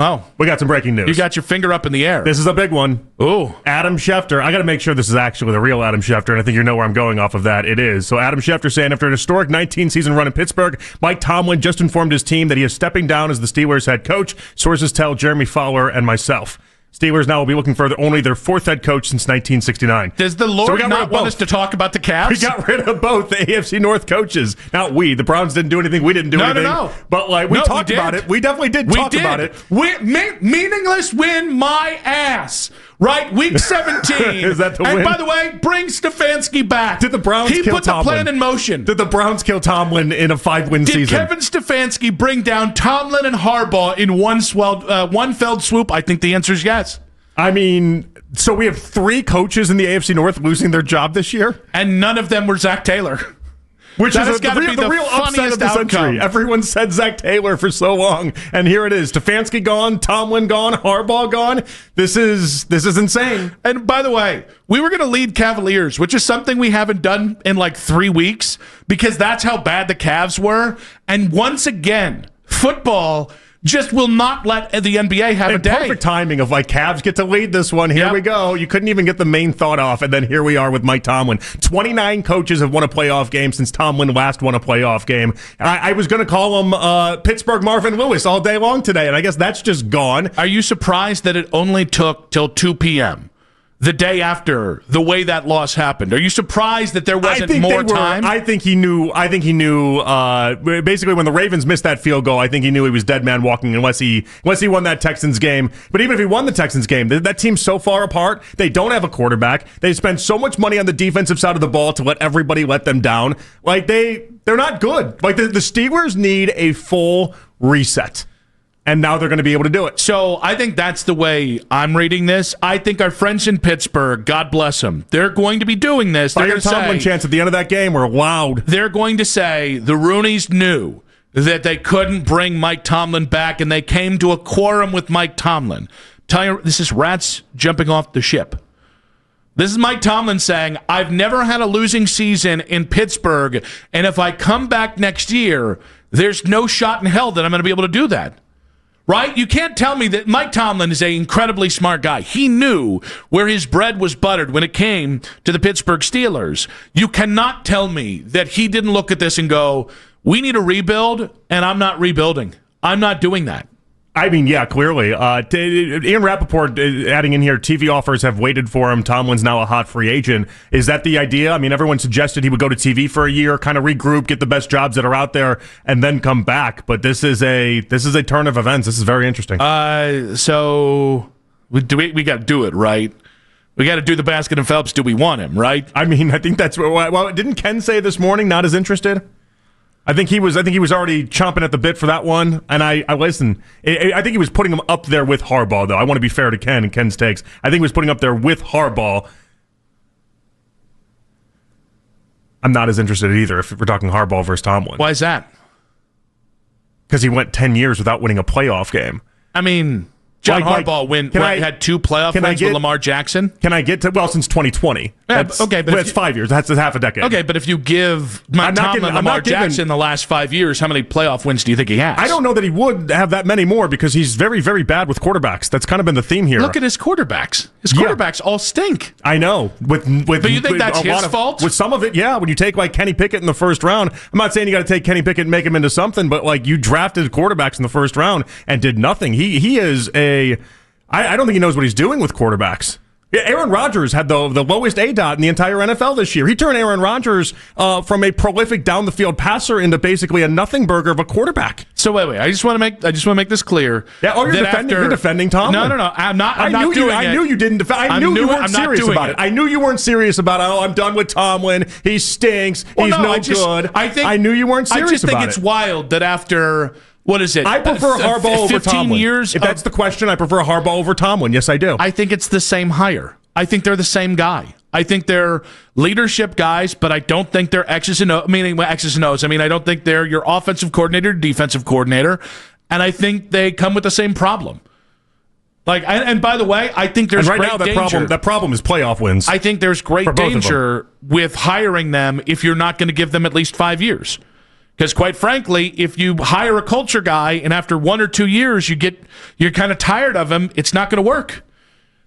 Oh. We got some breaking news. You got your finger up in the air. This is a big one. Ooh. Adam Schefter. I got to make sure this is actually the real Adam Schefter, and I think you know where I'm going off of that. It is. So Adam Schefter saying, after an historic 19-season run in Pittsburgh, Mike Tomlin just informed his team that he is stepping down as the Steelers head coach. Sources tell Jeremy Fowler and myself. Steelers now will be looking for only their fourth head coach since 1969. Does the Lord not want us to talk about the Cavs? We got rid of both the AFC North coaches. Not we. The Browns didn't do anything. We didn't do anything. No. But we talked about it. We definitely did talk about it. Meaningless win my ass. Right? Week 17. Is that the win? And by the way, bring Stefanski back. Did the Browns kill Tomlin? He put the plan in motion. Did the Browns kill Tomlin in a 5-win season? Did Kevin Stefanski bring down Tomlin and Harbaugh in one felled swoop? I think the answer is yes. I mean, so we have 3 coaches in the AFC North losing their job this year? And none of them were Zach Taylor. Which is the real upset of the century. Everyone said Zach Taylor for so long, and here it is. Stefanski gone, Tomlin gone, Harbaugh gone. This is insane. And by the way, we were going to lead Cavaliers, which is something we haven't done in like 3 weeks, because that's how bad the Cavs were. And once again, football just will not let the NBA have a day. Perfect timing of Cavs get to lead this one. Here we go. You couldn't even get the main thought off, and then here we are with Mike Tomlin. 29 coaches have won a playoff game since Tomlin last won a playoff game. I was going to call him Pittsburgh Marvin Lewis all day long today, and I guess that's just gone. Are you surprised that it only took till 2 p.m.? The day after the way that loss happened? Are you surprised that there wasn't more time? I think he knew. Basically, when the Ravens missed that field goal, I think he knew he was dead man walking unless he won that Texans game. But even if he won the Texans game, that team's so far apart. They don't have a quarterback. They spend so much money on the defensive side of the ball to let everybody let them down. They're not good. The Steelers need a full reset. And now they're going to be able to do it. So I think that's the way I'm reading this. I think our friends in Pittsburgh, God bless them, they're going to be doing this. They're going to Tomlin chants at the end of that game were loud. They're going to say the Rooneys knew that they couldn't bring Mike Tomlin back, and they came to a quorum with Mike Tomlin. This is rats jumping off the ship. This is Mike Tomlin saying, I've never had a losing season in Pittsburgh, and if I come back next year, there's no shot in hell that I'm going to be able to do that. Right? You can't tell me that Mike Tomlin is an incredibly smart guy. He knew where his bread was buttered when it came to the Pittsburgh Steelers. You cannot tell me that he didn't look at this and go, we need a rebuild, and I'm not rebuilding. I'm not doing that. I mean, yeah, clearly. Ian Rappaport adding in here, TV offers have waited for him. Tomlin's now a hot free agent. Is that the idea? I mean, everyone suggested he would go to TV for a year, kind of regroup, get the best jobs that are out there, and then come back. But this is a turn of events. This is very interesting. So we got to do it, right? We got to do the Baskin and Phelps. Do we want him, right? I mean, I think that's well. Didn't Ken say this morning not as interested? I think he was already chomping at the bit for that one, and I listen. I think he was putting him up there with Harbaugh, though. I want to be fair to Ken and Ken's takes. I think he was putting up there with Harbaugh. I'm not as interested either if we're talking Harbaugh versus Tomlin. Why is that? Because he went 10 years without winning a playoff game. I mean, John Harbaugh had 2 playoff wins with Lamar Jackson. Can I get to, since 2020. Yeah, okay, but it's 5 years. That's half a decade. Okay, but if you give Tomlin Lamar Jackson the last 5 years, how many playoff wins do you think he has? I don't know that he would have that many more because he's very, very bad with quarterbacks. That's kind of been the theme here. Look at his quarterbacks. His quarterbacks all stink. I know. But you think that's his fault? With some of it, yeah. When you take Kenny Pickett in the first round, I'm not saying you got to take Kenny Pickett and make him into something, but you drafted quarterbacks in the first round and did nothing. He is a... I don't think he knows what he's doing with quarterbacks. Yeah, Aaron Rodgers had the lowest ADOT in the entire NFL this year. He turned Aaron Rodgers from a prolific down-the-field passer into basically a nothing burger of a quarterback. So wait. I just want to make this clear. Yeah. Oh, you're defending Tomlin. No. I'm not. I knew you didn't defend. I knew you weren't serious about it. I knew you weren't serious about it. Oh, I'm done with Tomlin. He stinks. He's no good. I knew you weren't serious about it. I just think it's wild that after. What is it? I prefer Harbaugh over 15 Tomlin. Years. If that's the question, I prefer Harbaugh over Tomlin. Yes, I do. I think it's the same hire. I think they're the same guy. I think they're leadership guys, but I don't think they're X's and O's. I mean, I don't think they're your offensive coordinator, defensive coordinator, and I think they come with the same problem. And by the way, I think there's great danger. That problem is playoff wins. I think there's great danger with hiring them if you're not going to give them at least 5 years. Because quite frankly, if you hire a culture guy and after 1 or 2 years you're kind of tired of him, it's not going to work.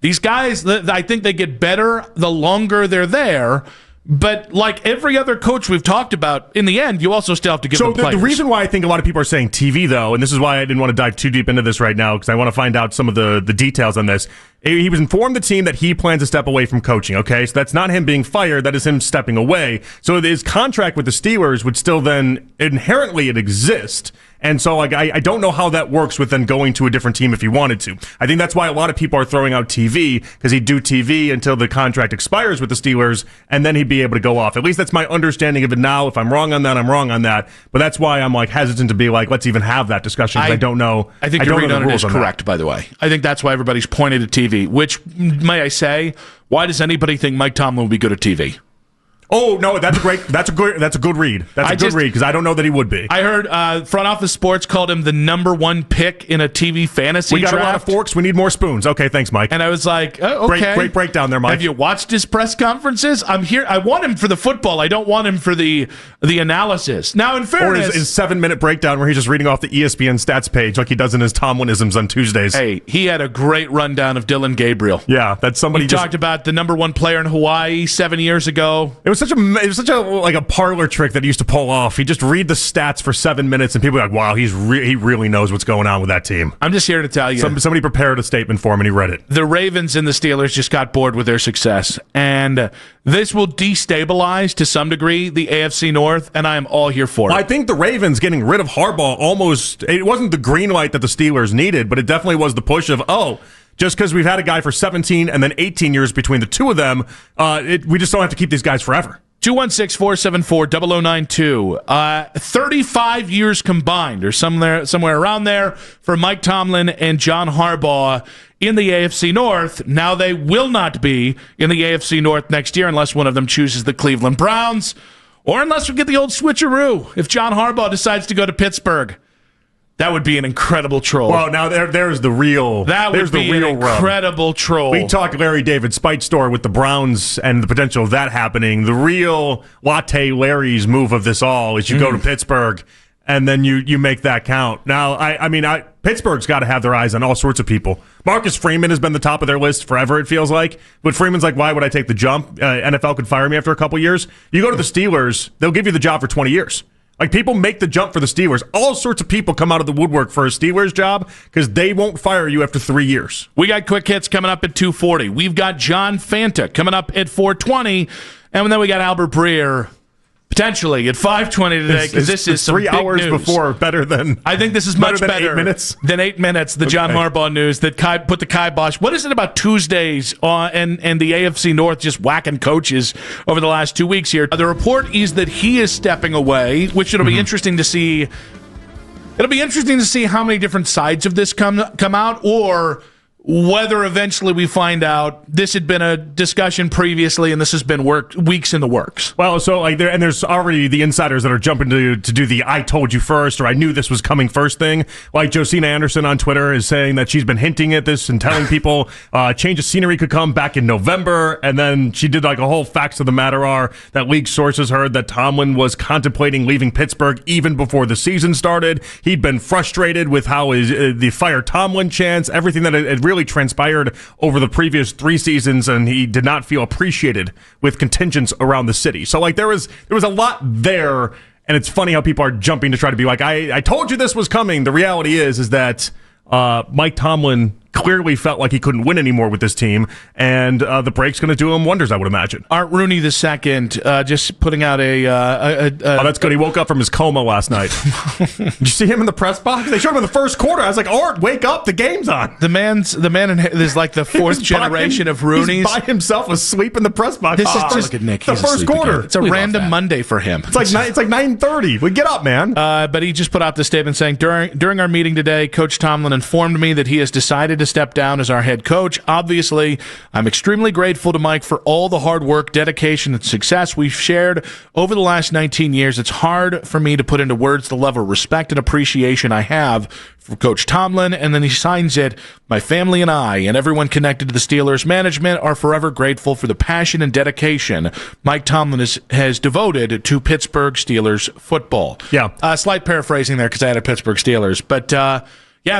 These guys, I think they get better the longer they're there. But like every other coach we've talked about, in the end, you also still have to give them players. So the reason why I think a lot of people are saying TV, though, and this is why I didn't want to dive too deep into this right now, because I want to find out some of the details on this. He was informed the team that he plans to step away from coaching, okay? So that's not him being fired. That is him stepping away. So his contract with the Steelers would still then inherently exist. And so like I don't know how that works with then going to a different team if he wanted to. I think that's why a lot of people are throwing out TV, because he'd do TV until the contract expires with the Steelers, and then he'd be able to go off. At least that's my understanding of it now. If I'm wrong on that, I'm wrong on that. But that's why I'm like hesitant to be like, let's even have that discussion, because I don't know. I think your read on it is correct, by the way. I think that's why everybody's pointed at TV, which, may I say, why does anybody think Mike Tomlin would be good at TV? Oh no, that's a good read. That's a good read because I don't know that he would be. I heard Front Office Sports called him the #1 pick in a TV fantasy draft. We got a lot of forks. We need more spoons. Okay, thanks, Mike. And I was like, oh, okay, great breakdown there, Mike. Have you watched his press conferences? I'm here. I want him for the football. I don't want him for the analysis. Now, in fairness, or his 7-minute breakdown where he's just reading off the ESPN stats page like he does in his Tomlinisms on Tuesdays. Hey, he had a great rundown of Dylan Gabriel. Yeah, that's somebody. He talked about the #1 player in Hawaii 7 years ago. It was such a like a parlor trick that he used to pull off. He just read the stats for 7 minutes, and people are like, "Wow, he really knows what's going on with that team." I'm just here to tell you, somebody prepared a statement for him, and he read it. The Ravens and the Steelers just got bored with their success, and this will destabilize to some degree the AFC North, and I am all here for it. I think the Ravens getting rid of Harbaugh it wasn't the green light that the Steelers needed, but it definitely was the push of just because we've had a guy for 17 and then 18 years between the two of them, we just don't have to keep these guys forever. 216-474-0092. 35 years combined, or somewhere around there, for Mike Tomlin and John Harbaugh in the AFC North. Now they will not be in the AFC North next year unless one of them chooses the Cleveland Browns, or unless we get the old switcheroo. If John Harbaugh decides to go to Pittsburgh, that would be an incredible troll. Well, now there's the real. That would be an incredible troll. We talked Larry David Spite Store with the Browns and the potential of that happening. The real Latte Larry's move of this all is you go to Pittsburgh and then you make that count. Now, Pittsburgh's got to have their eyes on all sorts of people. Marcus Freeman has been the top of their list forever, it feels like. But Freeman's like, why would I take the jump? NFL could fire me after a couple years. You go to the Steelers, they'll give you the job for 20 years. Like, people make the jump for the Steelers. All sorts of people come out of the woodwork for a Steelers job because they won't fire you after 3 years. We got quick hits coming up at 2:40. We've got John Fanta coming up at 4:20. And then we got Albert Breer potentially at 5:20 today, because this is some 3 hours news. Before better than. I think this is much better 8 minutes than 8 minutes. The John Harbaugh news that put the kibosh. What is it about Tuesdays and the AFC North just whacking coaches over the last 2 weeks here? The report is that he is stepping away, which it'll be interesting to see. It'll be interesting to see how many different sides of this come out, or whether eventually we find out this had been a discussion previously and this has been weeks in the works. Well, so there's already the insiders that are jumping to do the "I told you first" or "I knew this was coming first" thing. Like Josina Anderson on Twitter is saying that she's been hinting at this and telling people change of scenery could come back in November, and then she did like a whole facts of the matter are that league sources heard that Tomlin was contemplating leaving Pittsburgh even before the season started. He'd been frustrated with how the fire Tomlin chance, everything that had really transpired over the previous 3 seasons, and he did not feel appreciated with contingents around the city. So like there was a lot there, and it's funny how people are jumping to try to be like, I told you this was coming. The reality is that Mike Tomlin clearly felt like he couldn't win anymore with this team, and the break's going to do him wonders, I would imagine. Art Rooney II just putting out oh, that's good. He woke up from his coma last night. Did you see him in the press box? They showed him in the first quarter. I was like, Art, wake up, the game's on. The man is like the fourth generation of Rooneys. He's by himself asleep in the press box. This is just look at Nick. The first quarter. It's a random Monday for him. It's like 9:30. We get up, man. But he just put out the statement saying, during our meeting today, Coach Tomlin informed me that he has decided to step down as our head coach. Obviously, I'm extremely grateful to Mike for all the hard work, dedication, and success we've shared over the last 19 years. It's hard for me to put into words the level of respect and appreciation I have for Coach Tomlin, and then he signs it. My family and I and everyone connected to the Steelers management are forever grateful for the passion and dedication Mike Tomlin has devoted to Pittsburgh Steelers football. Yeah. Slight paraphrasing there because I had a Pittsburgh Steelers. But,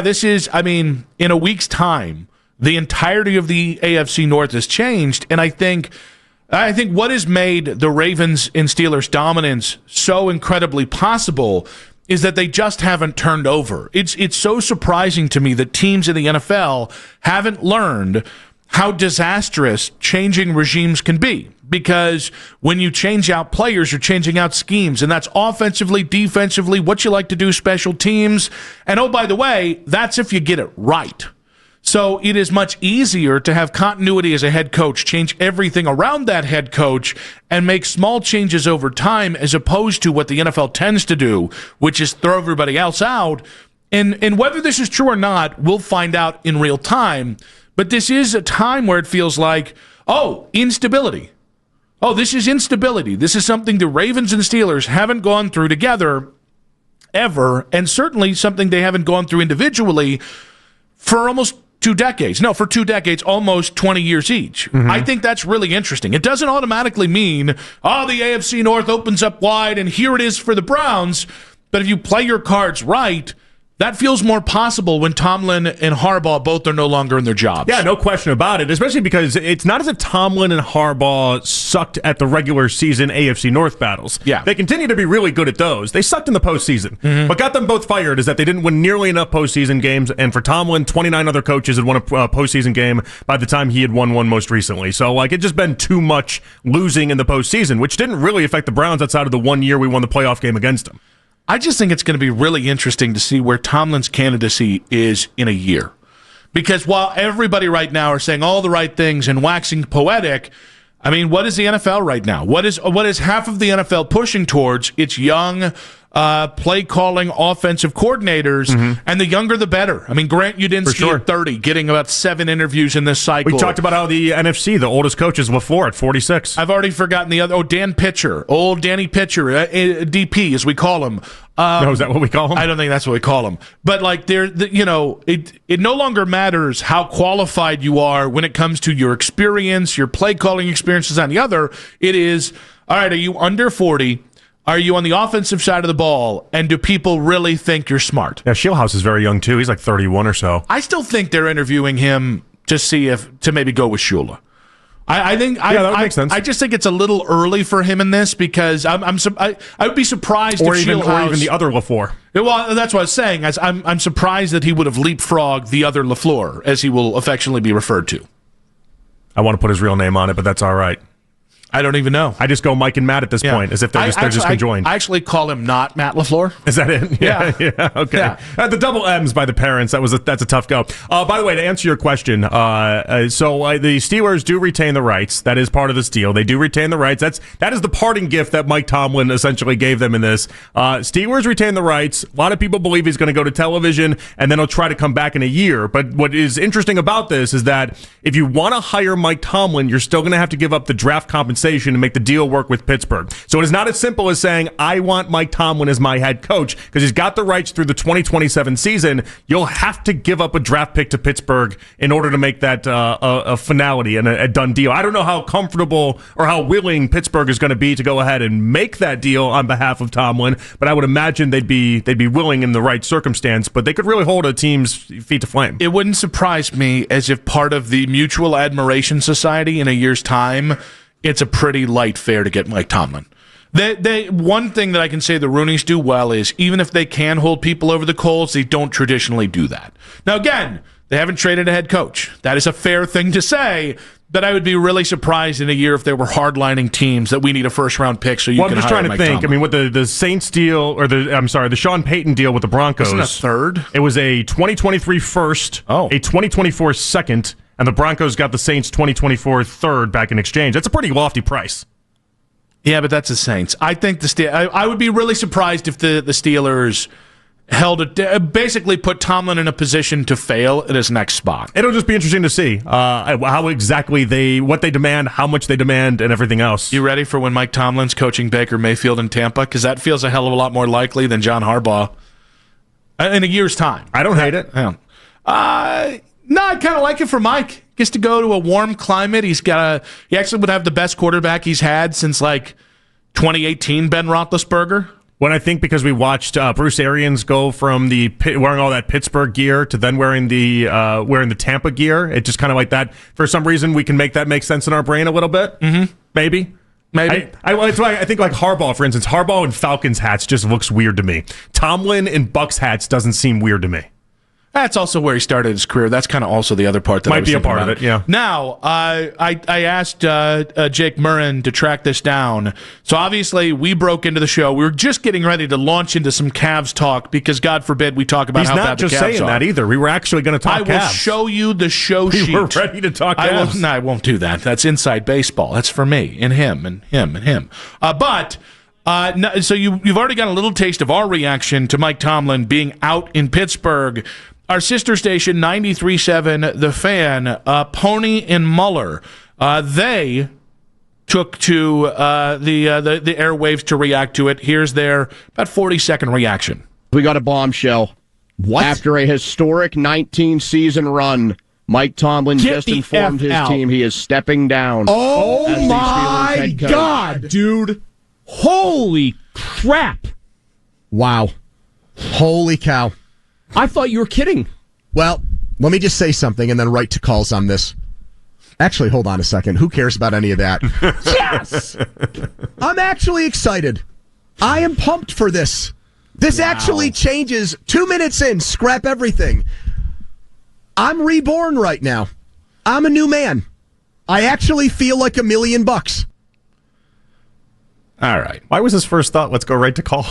this is, in a week's time, the entirety of the AFC North has changed, and I think what has made the Ravens and Steelers dominance so incredibly possible is that they just haven't turned over. It's so surprising to me that teams in the NFL haven't learned how disastrous changing regimes can be. Because when you change out players, you're changing out schemes, and that's offensively, defensively, what you like to do, special teams. And oh, by the way, that's if you get it right. So it is much easier to have continuity as a head coach, change everything around that head coach, and make small changes over time as opposed to what the NFL tends to do, which is throw everybody else out. And whether this is true or not, we'll find out in real time. But this is a time where it feels like, instability. This is instability. This is something the Ravens and Steelers haven't gone through together ever, and certainly something they haven't gone through individually for almost 2 decades. No, for 2 decades, almost 20 years each. Mm-hmm. I think that's really interesting. It doesn't automatically mean, the AFC North opens up wide and here it is for the Browns. But if you play your cards right, that feels more possible when Tomlin and Harbaugh both are no longer in their jobs. Yeah, no question about it, especially because it's not as if Tomlin and Harbaugh sucked at the regular season AFC North battles. Yeah. They continue to be really good at those. They sucked in the postseason. Mm-hmm. What got them both fired is that they didn't win nearly enough postseason games, and for Tomlin, 29 other coaches had won a postseason game by the time he had won one most recently. So, it just been too much losing in the postseason, which didn't really affect the Browns outside of the 1 year we won the playoff game against them. I just think it's going to be really interesting to see where Tomlin's candidacy is in a year. Because while everybody right now are saying all the right things and waxing poetic, what is the NFL right now? What is half of the NFL pushing towards? It's young, play-calling offensive coordinators, and the younger the better. Grant Udinski at 30, getting about 7 interviews in this cycle. We talked about how the NFC, the oldest coach is LaFleur at 46. I've already forgotten the other. Dan Pitcher, old Danny Pitcher, DP as we call him. No, is that what we call him? I don't think that's what we call him. But it no longer matters how qualified you are when it comes to your experience, your play calling experiences on the other. It is, all right, are you under 40? Are you on the offensive side of the ball? And do people really think you're smart? Yeah, Shieldhouse is very young too. He's like 31 or so. I still think they're interviewing him to maybe go with Shula. I think that would make sense. I just think it's a little early for him in this because I would be surprised or if even the other LaFleur. Well, that's what I was saying. I'm surprised that he would have leapfrogged the other LaFleur, as he will affectionately be referred to. I want to put his real name on it, but that's all right. I don't even know. I just go Mike and Matt at this point, as if they're just conjoined. I actually call him not Matt LaFleur. Is that it? Yeah. Okay. Yeah. The double M's by the parents. That's a tough go. By the way, to answer your question, so the Steelers do retain the rights. That is part of this deal. They do retain the rights. That is the parting gift that Mike Tomlin essentially gave them in this. Steelers retain the rights. A lot of people believe he's going to go to television, and then he'll try to come back in a year. But what is interesting about this is that if you want to hire Mike Tomlin, you're still going to have to give up the draft compensation to make the deal work with Pittsburgh. So it is not as simple as saying, I want Mike Tomlin as my head coach, because he's got the rights through the 2027 season. You'll have to give up a draft pick to Pittsburgh in order to make that a finality and a done deal. I don't know how comfortable or how willing Pittsburgh is going to be to go ahead and make that deal on behalf of Tomlin, but I would imagine they'd be willing in the right circumstance, but they could really hold a team's feet to flame. It wouldn't surprise me as if part of the Mutual Admiration Society in a year's time, it's a pretty light fare to get Mike Tomlin. One thing that I can say the Rooneys do well is even if they can hold people over the coals, they don't traditionally do that. Now, again, they haven't traded a head coach. That is a fair thing to say, but I would be really surprised in a year if there were hardlining teams that we need a first-round pick so you can hire Mike Tomlin. I'm just trying to think. With the Saints deal, or the Sean Payton deal with the Broncos. Wasn't a third? It was a 2023 first, a 2024 second, and the Broncos got the Saints 2024 third back in exchange. That's a pretty lofty price. Yeah, but that's the Saints. I think I would be really surprised if the Steelers basically put Tomlin in a position to fail at his next spot. It'll just be interesting to see how exactly what they demand, how much they demand, and everything else. You ready for when Mike Tomlin's coaching Baker Mayfield in Tampa? Because that feels a hell of a lot more likely than John Harbaugh in a year's time. I don't hate it. No, I kind of like it for Mike. Gets to go to a warm climate. He actually would have the best quarterback he's had since like 2018, Ben Roethlisberger. When I think because we watched Bruce Arians go from wearing all that Pittsburgh gear to then wearing the Tampa gear, it just kind of like that. For some reason, we can make that make sense in our brain a little bit. Mm-hmm. Maybe. It's why I think like Harbaugh, for instance, Harbaugh in Falcons hats just looks weird to me. Tomlin in Bucks hats doesn't seem weird to me. That's also where he started his career. That's kind of also the other part that might be a part of it. Yeah. Now, I asked Jake Murrin to track this down. So obviously, we broke into the show. We were just getting ready to launch into some Cavs talk because, God forbid, we talk about how bad the Cavs are. He's not just saying that either. We were actually going to talk Cavs. I will show you the show sheet. We were ready to talk Cavs. I won't do that. That's inside baseball. That's for me and him and him and him. So you've already got a little taste of our reaction to Mike Tomlin being out in Pittsburgh. Our sister station, 93.7 The Fan, Pony and Muller, they took to the airwaves to react to it. Here's their about 40-second reaction. We got a bombshell. What? After a historic 19-season run, Mike Tomlin just informed his team he is stepping down. Oh, my God, dude. Holy crap. Wow. Holy cow. I thought you were kidding. Well, let me just say something and then write to calls on this. Actually, hold on a second. Who cares about any of that? Yes! I'm actually excited. I am pumped for this. This actually changes 2 minutes in. Scrap everything. I'm reborn right now. I'm a new man. I actually feel like $1 million. All right. Why was his first thought, let's go right to calls?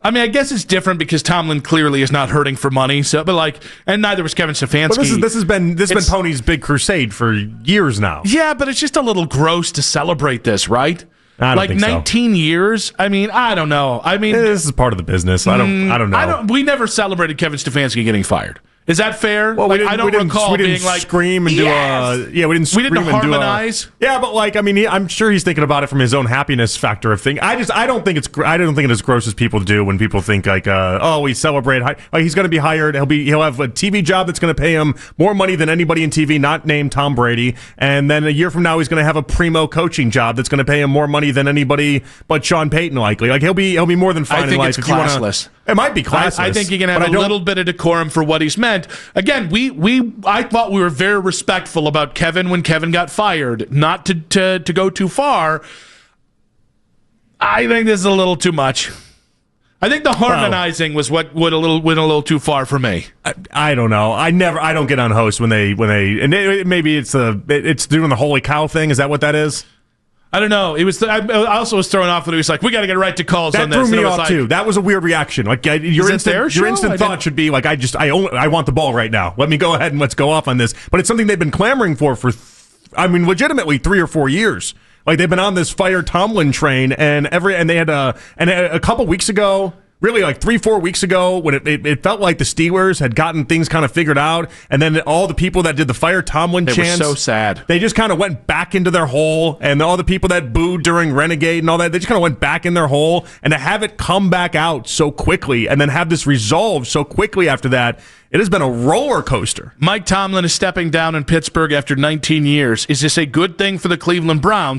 I guess it's different because Tomlin clearly is not hurting for money. And neither was Kevin Stefanski. But this has been Pony's big crusade for years now. Yeah, but it's just a little gross to celebrate this, right? I don't think 19 years. I don't know. This is part of the business. I don't know. We never celebrated Kevin Stefanski getting fired. Is that fair? Well, I don't recall being like scream and yes! we didn't scream and harmonize. I'm sure he's thinking about it from his own happiness factor of thing. I don't think it's as gross as people do when people think like we celebrate. He's going to be hired. He'll have a TV job that's going to pay him more money than anybody in TV, not named Tom Brady. And then a year from now, he's going to have a primo coaching job that's going to pay him more money than anybody but Sean Payton likely. Like he'll be more than fine in life. It's classless. It might be classless. I think you can have a little bit of decorum for what he's meant. Again, I thought we were very respectful about Kevin when Kevin got fired, not to go too far. I think this is a little too much. I think the harmonizing was what went a little too far for me. I don't know. I don't get on hosts when they maybe it's doing the holy cow thing. Is that what that is? I don't know. It was. I also was thrown off when he was like, "We got to get right to calls on this." That threw me off too. That was a weird reaction. Like your instant thought should be like, I want the ball right now. Let me go ahead and let's go off on this. But it's something they've been clamoring for legitimately 3 or 4 years. Like they've been on this fire Tomlin train, and they had a couple weeks ago. Really, like 3-4 weeks ago, when it felt like the Steelers had gotten things kind of figured out, and then all the people that did the fire Tomlin chants, were so sad. They just kind of went back into their hole, and all the people that booed during Renegade and all that, they just kind of went back in their hole, and to have it come back out so quickly, and then have this resolve so quickly after that, it has been a roller coaster. Mike Tomlin is stepping down in Pittsburgh after 19 years. Is this a good thing for the Cleveland Browns?